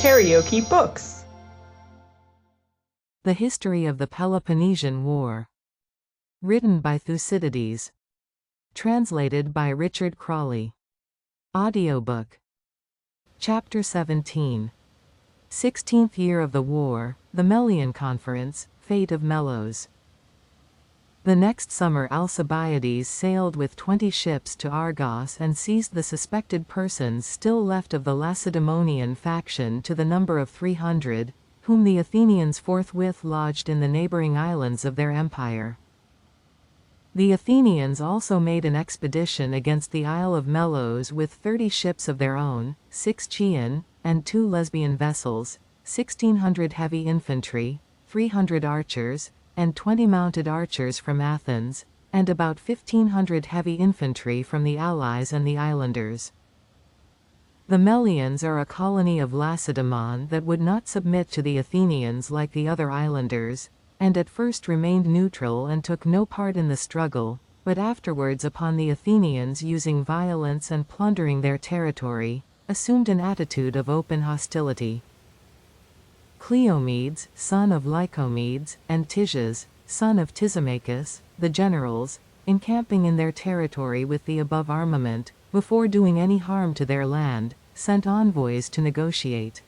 KaraokeBooks. The History of the Peloponnesian War. Written by Thucydides. Translated by Richard Crawley. Audiobook. Chapter 17. 16th year of the war, the Melian Conference, fate of Melos. The next summer Alcibiades sailed with 20 ships to Argos and seized the suspected persons still left of the Lacedaemonian faction to the number of 300, whom the Athenians forthwith lodged in the neighboring islands of their empire. The Athenians also made an expedition against the Isle of Melos with 30 ships of their own, 6 Chian, and 2 Lesbian vessels, 1,600 heavy infantry, 300 archers, and 20 mounted archers from Athens, and about 1,500 heavy infantry from the Allies and the islanders. The Melians are a colony of Lacedaemon that would not submit to the Athenians like the other islanders, and at first remained neutral and took no part in the struggle, but afterwards, upon the Athenians using violence and plundering their territory, assumed an attitude of open hostility. Cleomedes, son of Lycomedes, and Tisias, son of Tisimachus, the generals, encamping in their territory with the above armament, before doing any harm to their land, sent envoys to negotiate.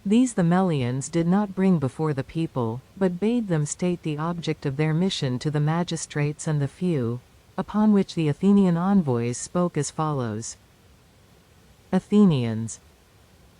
These the Melians did not bring before the people, but bade them state the object of their mission to the magistrates and the few, upon which the Athenian envoys spoke as follows. Athenians.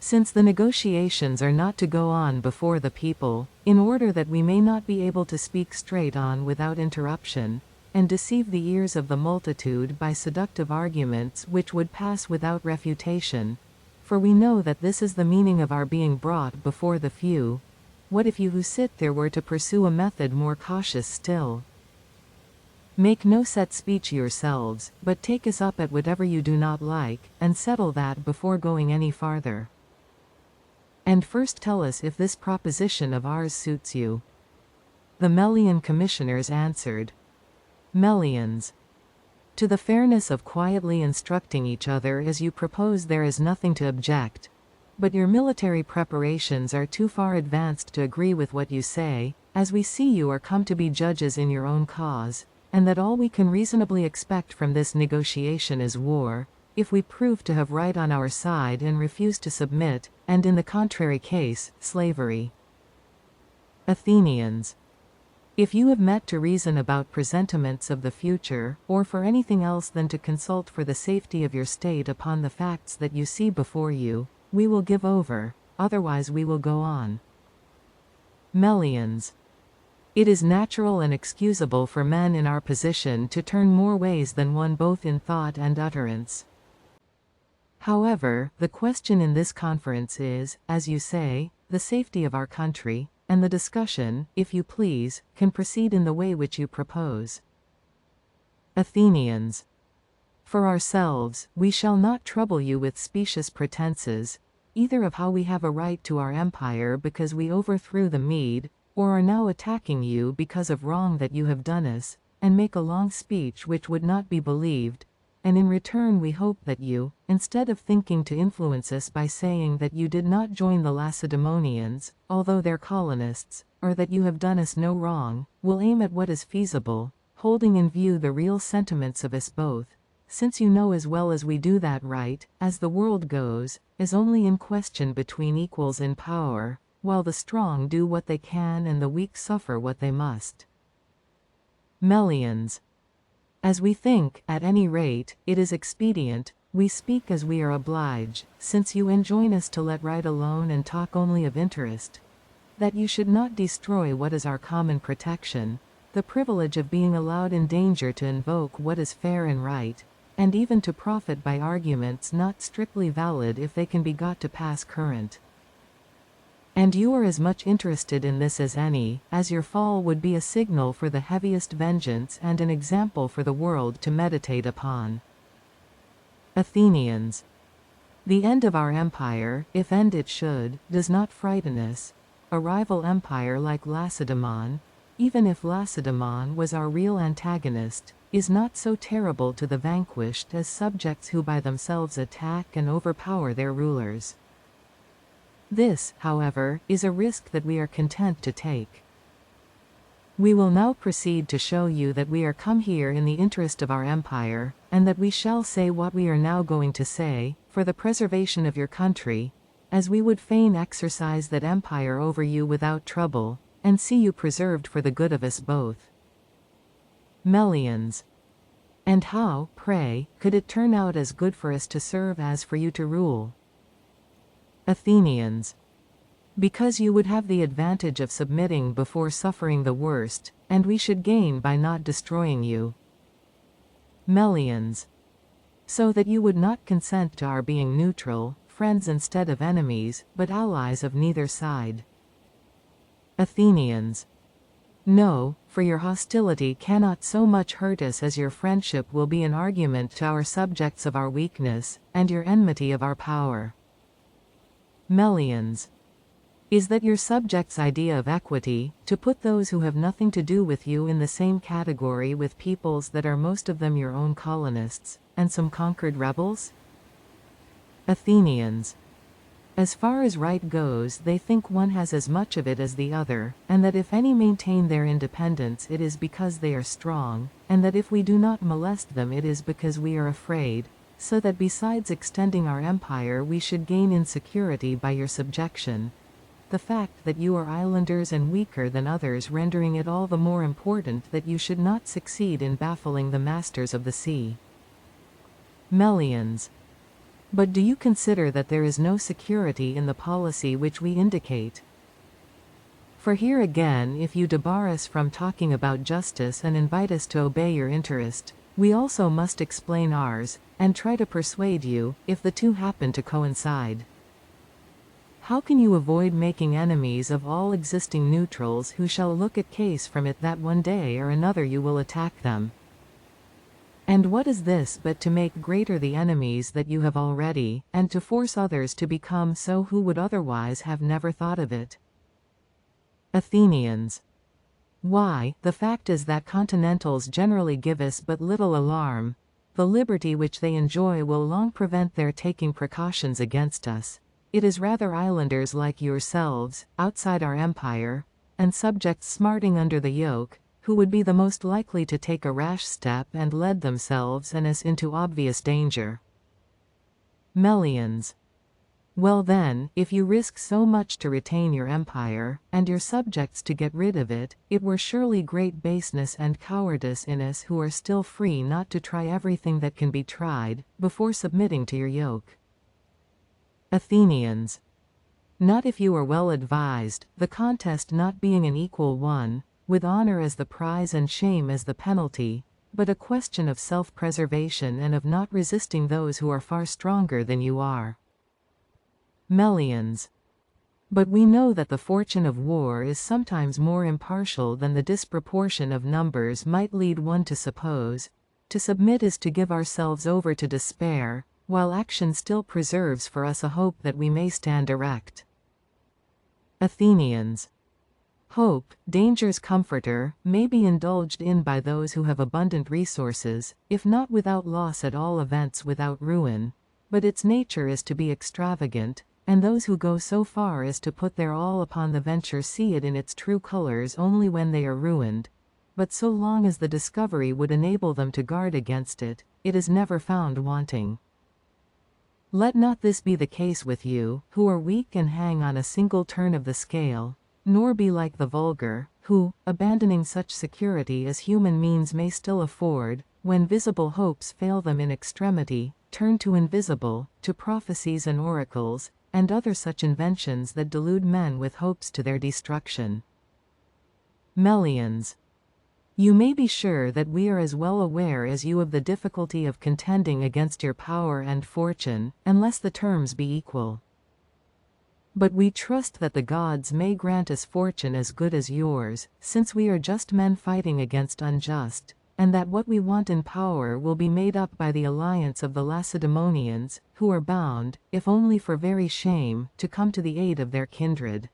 Since the negotiations are not to go on before the people, in order that we may not be able to speak straight on without interruption, and deceive the ears of the multitude by seductive arguments which would pass without refutation, for we know that this is the meaning of our being brought before the few, what if you who sit there were to pursue a method more cautious still? Make no set speech yourselves, but take us up at whatever you do not like, and settle that before going any farther. And first tell us if this proposition of ours suits you. The Melian commissioners answered, Melians. To the fairness of quietly instructing each other as you propose there is nothing to object, but your military preparations are too far advanced to agree with what you say, as we see you are come to be judges in your own cause, and that all we can reasonably expect from this negotiation is war, if we prove to have right on our side and refuse to submit, and in the contrary case, slavery. Athenians. If you have met to reason about presentiments of the future, or for anything else than to consult for the safety of your state upon the facts that you see before you, we will give over, otherwise we will go on. Melians. It is natural and excusable for men in our position to turn more ways than one both in thought and utterance. However, the question in this conference is, as you say, the safety of our country, and the discussion, if you please, can proceed in the way which you propose. Athenians. For ourselves, we shall not trouble you with specious pretenses, either of how we have a right to our empire because we overthrew the Mede, or are now attacking you because of wrong that you have done us, and make a long speech which would not be believed, and in return we hope that you, instead of thinking to influence us by saying that you did not join the Lacedaemonians, although their colonists, or that you have done us no wrong, will aim at what is feasible, holding in view the real sentiments of us both, since you know as well as we do that right, as the world goes, is only in question between equals in power, while the strong do what they can and the weak suffer what they must. Melians. As we think, at any rate, it is expedient, we speak as we are obliged, since you enjoin us to let right alone and talk only of interest, that you should not destroy what is our common protection, the privilege of being allowed in danger to invoke what is fair and right, and even to profit by arguments not strictly valid if they can be got to pass current. And you are as much interested in this as any, as your fall would be a signal for the heaviest vengeance and an example for the world to meditate upon. Athenians. The end of our empire, if end it should, does not frighten us. A rival empire like Lacedaemon, even if Lacedaemon was our real antagonist, is not so terrible to the vanquished as subjects who by themselves attack and overpower their rulers. This, however, is a risk that we are content to take. We will now proceed to show you that we are come here in the interest of our empire, and that we shall say what we are now going to say, for the preservation of your country, as we would fain exercise that empire over you without trouble, and see you preserved for the good of us both. Melians. And how, pray, could it turn out as good for us to serve as for you to rule? Athenians. Because you would have the advantage of submitting before suffering the worst, and we should gain by not destroying you. Melians. So that you would not consent to our being neutral, friends instead of enemies, but allies of neither side. Athenians. No, for your hostility cannot so much hurt us as your friendship will be an argument to our subjects of our weakness, and your enmity of our power. Melians. Is that your subjects' idea of equity, to put those who have nothing to do with you in the same category with peoples that are most of them your own colonists, and some conquered rebels? Athenians. As far as right goes, they think one has as much of it as the other, and that if any maintain their independence it is because they are strong, and that if we do not molest them it is because we are afraid, so that besides extending our empire we should gain in security by your subjection, the fact that you are islanders and weaker than others rendering it all the more important that you should not succeed in baffling the masters of the sea. Melians. But do you consider that there is no security in the policy which we indicate? For here again, if you debar us from talking about justice and invite us to obey your interest, we also must explain ours, and try to persuade you, if the two happen to coincide. How can you avoid making enemies of all existing neutrals who shall look at case from it that one day or another you will attack them? And what is this but to make greater the enemies that you have already, and to force others to become so who would otherwise have never thought of it? Athenians. Why, the fact is that continentals generally give us but little alarm. The liberty which they enjoy will long prevent their taking precautions against us. It is rather islanders like yourselves, outside our empire, and subjects smarting under the yoke, who would be the most likely to take a rash step and lead themselves and us into obvious danger. Melians. Well then, if you risk so much to retain your empire, and your subjects to get rid of it, it were surely great baseness and cowardice in us who are still free not to try everything that can be tried, before submitting to your yoke. Athenians. Not if you are well advised, the contest not being an equal one, with honor as the prize and shame as the penalty, but a question of self-preservation and of not resisting those who are far stronger than you are. Melians. But we know that the fortune of war is sometimes more impartial than the disproportion of numbers might lead one to suppose. To submit is to give ourselves over to despair, while action still preserves for us a hope that we may stand erect. Athenians. Hope, danger's comforter, may be indulged in by those who have abundant resources, if not without loss at all events without ruin, but its nature is to be extravagant, and those who go so far as to put their all upon the venture see it in its true colors only when they are ruined, but so long as the discovery would enable them to guard against it, it is never found wanting. Let not this be the case with you, who are weak and hang on a single turn of the scale, nor be like the vulgar, who, abandoning such security as human means may still afford, when visible hopes fail them in extremity, turn to invisible, to prophecies and oracles, and other such inventions that delude men with hopes to their destruction. Melians. You may be sure that we are as well aware as you of the difficulty of contending against your power and fortune, unless the terms be equal. But we trust that the gods may grant us fortune as good as yours, since we are just men fighting against unjust, and that what we want in power will be made up by the alliance of the Lacedaemonians, who are bound, if only for very shame, to come to the aid of their kindred.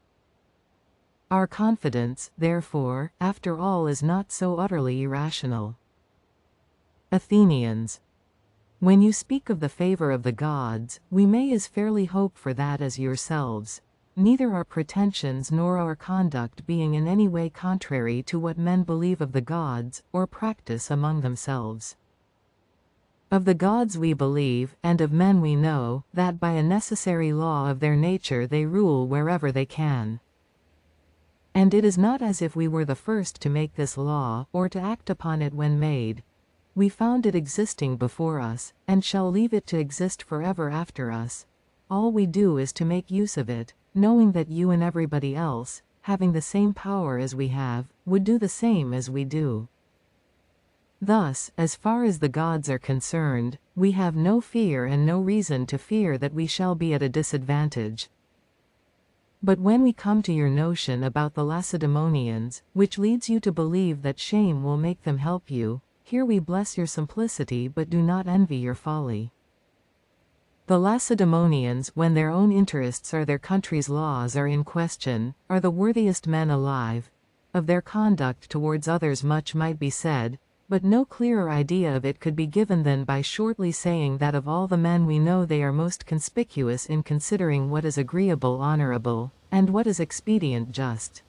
Our confidence, therefore, after all is not so utterly irrational. Athenians. When you speak of the favor of the gods, we may as fairly hope for that as yourselves. neither our pretensions nor our conduct being in any way contrary to what men believe of the gods, or practice among themselves. Of the gods we believe, and of men we know, that by a necessary law of their nature they rule wherever they can. And it is not as if we were the first to make this law, or to act upon it when made. We found it existing before us, and shall leave it to exist forever after us. All we do is to make use of it, knowing that you and everybody else, having the same power as we have, would do the same as we do. Thus, as far as the gods are concerned, we have no fear and no reason to fear that we shall be at a disadvantage. But when we come to your notion about the Lacedaemonians, which leads you to believe that shame will make them help you, here we bless your simplicity but do not envy your folly. The Lacedaemonians, when their own interests or their country's laws are in question, are the worthiest men alive. Of their conduct towards others much might be said, but no clearer idea of it could be given than by shortly saying that of all the men we know they are most conspicuous in considering what is agreeable honorable, and what is expedient just.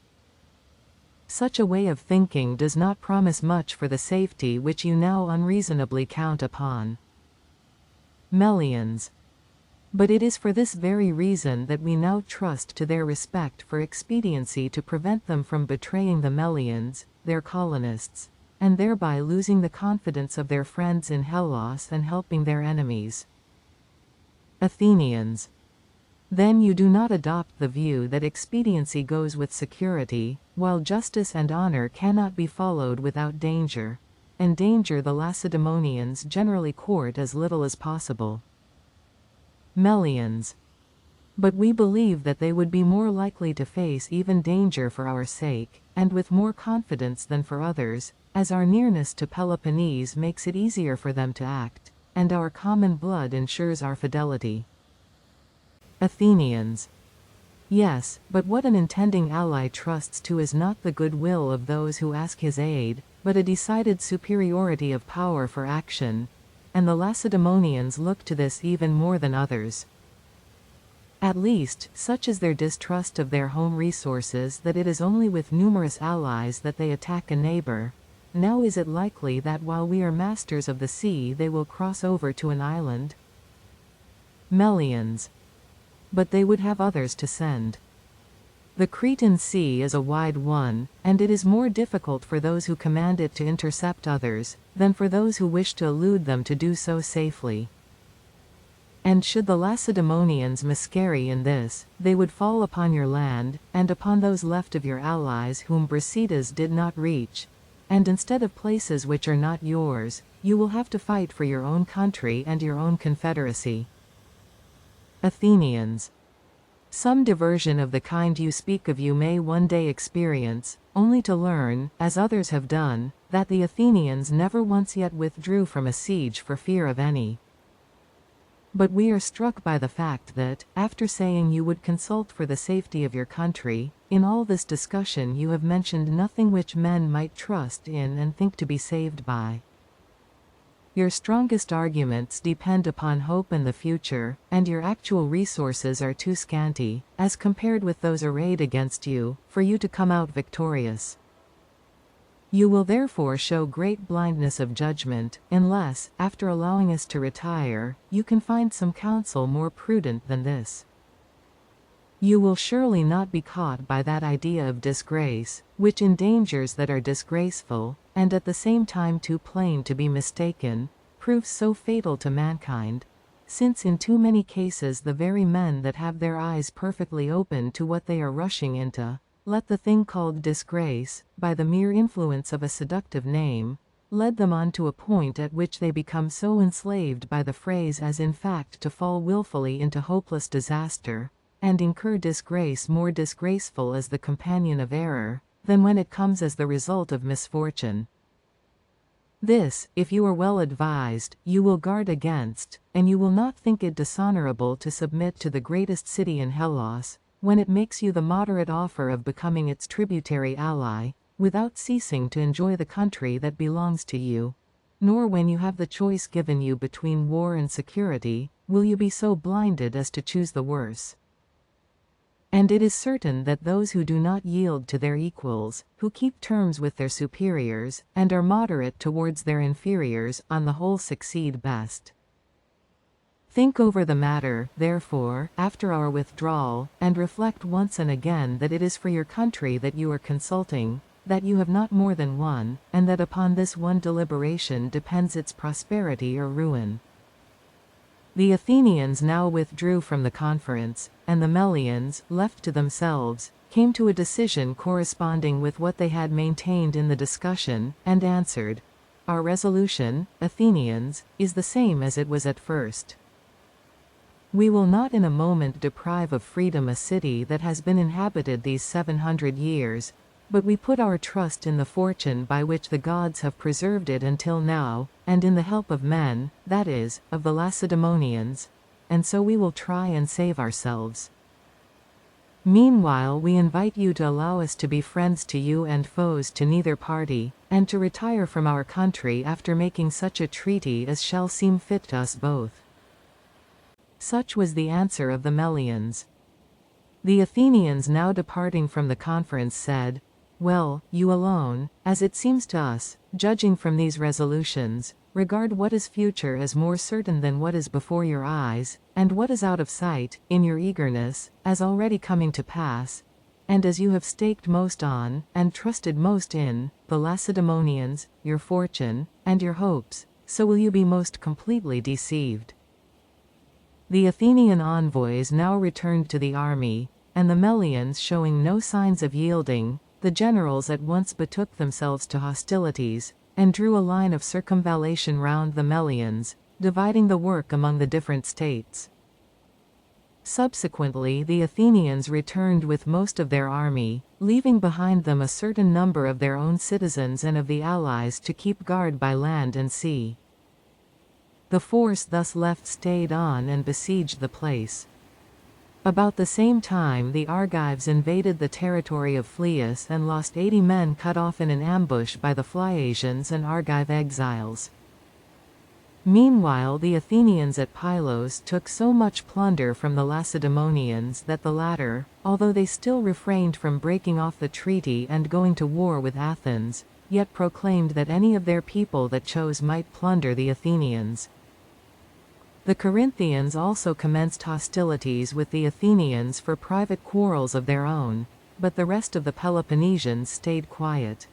Such a way of thinking does not promise much for the safety which you now unreasonably count upon. Melians. But it is for this very reason that we now trust to their respect for expediency to prevent them from betraying the Melians, their colonists, and thereby losing the confidence of their friends in Hellas and helping their enemies. Athenians. Then you do not adopt the view that expediency goes with security, while justice and honor cannot be followed without danger, and danger the Lacedaemonians generally court as little as possible. Melians. But we believe that they would be more likely to face even danger for our sake, and with more confidence than for others, as our nearness to Peloponnese makes it easier for them to act, and our common blood ensures our fidelity. Athenians. Yes, but what an intending ally trusts to is not the goodwill of those who ask his aid, but a decided superiority of power for action, and the Lacedaemonians look to this even more than others. At least, such is their distrust of their home resources that it is only with numerous allies that they attack a neighbor. Now is it likely that while we are masters of the sea they will cross over to an island? Melians. But they would have others to send. The Cretan Sea is a wide one, and it is more difficult for those who command it to intercept others, than for those who wish to elude them to do so safely. And should the Lacedaemonians miscarry in this, they would fall upon your land, and upon those left of your allies whom Brasidas did not reach, and instead of places which are not yours, you will have to fight for your own country and your own confederacy. Athenians. Some diversion of the kind you speak of you may one day experience, only to learn, as others have done, that the Athenians never once yet withdrew from a siege for fear of any. But we are struck by the fact that, after saying you would consult for the safety of your country, in all this discussion you have mentioned nothing which men might trust in and think to be saved by. Your strongest arguments depend upon hope in the future, and your actual resources are too scanty, as compared with those arrayed against you, for you to come out victorious. You will therefore show great blindness of judgment, unless, after allowing us to retire, you can find some counsel more prudent than this. You will surely not be caught by that idea of disgrace, which in dangers that are disgraceful, and at the same time too plain to be mistaken, proves so fatal to mankind, since in too many cases the very men that have their eyes perfectly open to what they are rushing into, let the thing called disgrace, by the mere influence of a seductive name, led them on to a point at which they become so enslaved by the phrase as in fact to fall willfully into hopeless disaster, and incur disgrace more disgraceful as the companion of error, than when it comes as the result of misfortune. This, if you are well advised, you will guard against, and you will not think it dishonorable to submit to the greatest city in Hellas, when it makes you the moderate offer of becoming its tributary ally, without ceasing to enjoy the country that belongs to you. Nor when you have the choice given you between war and security, will you be so blinded as to choose the worse. And it is certain that those who do not yield to their equals, who keep terms with their superiors, and are moderate towards their inferiors, on the whole succeed best. Think over the matter, therefore, after our withdrawal, and reflect once and again that it is for your country that you are consulting, that you have not more than one, and that upon this one deliberation depends its prosperity or ruin. The Athenians now withdrew from the conference, and the Melians, left to themselves, came to a decision corresponding with what they had maintained in the discussion, and answered, "Our resolution, Athenians, is the same as it was at first. We will not in a moment deprive of freedom a city that has been inhabited these 700 years, but we put our trust in the fortune by which the gods have preserved it until now, and in the help of men, that is, of the Lacedaemonians, and so we will try and save ourselves. Meanwhile we invite you to allow us to be friends to you and foes to neither party, and to retire from our country after making such a treaty as shall seem fit to us both." Such was the answer of the Melians. The Athenians now departing from the conference said, "Well, you alone, as it seems to us, judging from these resolutions, regard what is future as more certain than what is before your eyes, and what is out of sight, in your eagerness, as already coming to pass, and as you have staked most on, and trusted most in, the Lacedaemonians, your fortune, and your hopes, so will you be most completely deceived." The Athenian envoys now returned to the army, and the Melians showing no signs of yielding, the generals at once betook themselves to hostilities, and drew a line of circumvallation round the Melians, dividing the work among the different states. Subsequently the Athenians returned with most of their army, leaving behind them a certain number of their own citizens and of the allies to keep guard by land and sea. The force thus left stayed on and besieged the place. About the same time the Argives invaded the territory of Phlius and lost 80 men cut off in an ambush by the Phliasians and Argive exiles. Meanwhile the Athenians at Pylos took so much plunder from the Lacedaemonians that the latter, although they still refrained from breaking off the treaty and going to war with Athens, yet proclaimed that any of their people that chose might plunder the Athenians. The Corinthians also commenced hostilities with the Athenians for private quarrels of their own, but the rest of the Peloponnesians stayed quiet.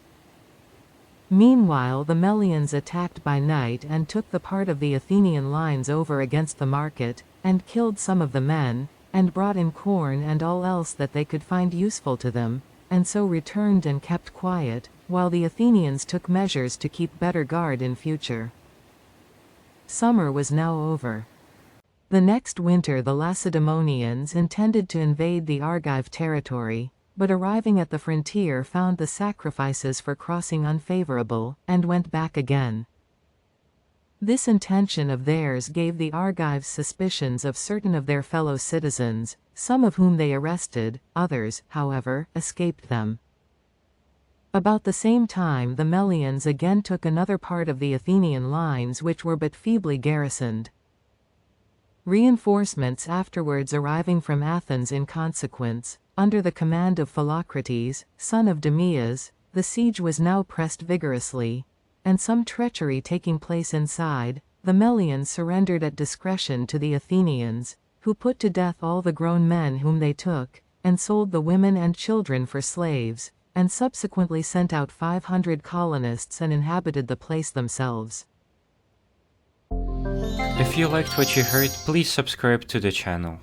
Meanwhile the Melians attacked by night and took the part of the Athenian lines over against the market, and killed some of the men, and brought in corn and all else that they could find useful to them, and so returned and kept quiet, while the Athenians took measures to keep better guard in future. Summer was now over. The next winter the Lacedaemonians intended to invade the Argive territory, but arriving at the frontier found the sacrifices for crossing unfavorable, and went back again. This intention of theirs gave the Argives suspicions of certain of their fellow citizens, some of whom they arrested, others, however, escaped them. About the same time the Melians again took another part of the Athenian lines which were but feebly garrisoned. Reinforcements afterwards arriving from Athens in consequence, under the command of Philocrates, son of Demeas, the siege was now pressed vigorously, and some treachery taking place inside, the Melians surrendered at discretion to the Athenians, who put to death all the grown men whom they took, and sold the women and children for slaves, and subsequently sent out 500 colonists and inhabited the place themselves. If you liked what you heard, please subscribe to the channel.